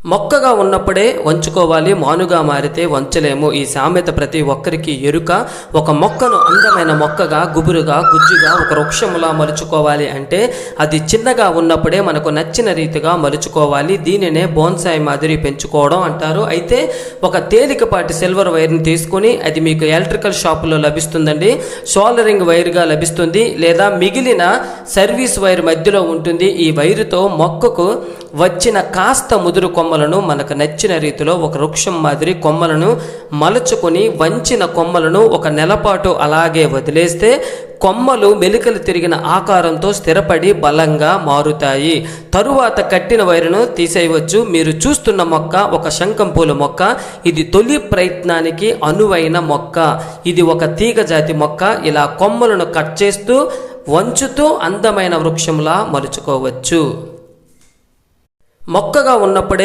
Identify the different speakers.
Speaker 1: మొక్కగా ఉన్నప్పుడే వంచుకోవాలి, మానుగా మారితే వంచలేము. ఈ సామెత ప్రతి ఒక్కరికి ఎరుక. ఒక మొక్కను అందమైన మొక్కగా, గుబురుగా, గుజ్జుగా, ఒక వృక్షములా మలుచుకోవాలి అంటే అది చిన్నగా ఉన్నప్పుడే మనకు నచ్చిన రీతిగా మలుచుకోవాలి. దీనినే బోన్సాయి మాదిరి పెంచుకోవడం అంటారు. అయితే ఒక తేలికపాటి సిల్వర్ వైర్ని తీసుకుని, అది మీకు ఎలక్ట్రికల్ షాపులో లభిస్తుందండి, సోల్డరింగ్ వైర్గా లభిస్తుంది, లేదా మిగిలిన సర్వీస్ వైర్ మధ్యలో ఉంటుంది. ఈ వైరుతో మొక్కకు వచ్చిన కాస్త ముదురు కొమ్మలను మనకు నచ్చిన రీతిలో ఒక వృక్షం మాదిరి కొమ్మలను మలుచుకొని, వంచిన కొమ్మలను ఒక నెలపాటు అలాగే వదిలేస్తే కొమ్మలు మెలికలు తిరిగిన ఆకారంతో స్థిరపడి బలంగా మారుతాయి. తరువాత కట్టిన వైరును తీసేయవచ్చు. మీరు చూస్తున్న మొక్క ఒక శంఖం పూల మొక్క. ఇది తొలి ప్రయత్నానికి అనువైన మొక్క. ఇది ఒక తీగ జాతి మొక్క. ఇలా కొమ్మలను కట్ చేస్తూ వంచుతూ అందమైన వృక్షంలా మలుచుకోవచ్చు. మొక్కగా ఉన్నప్పుడే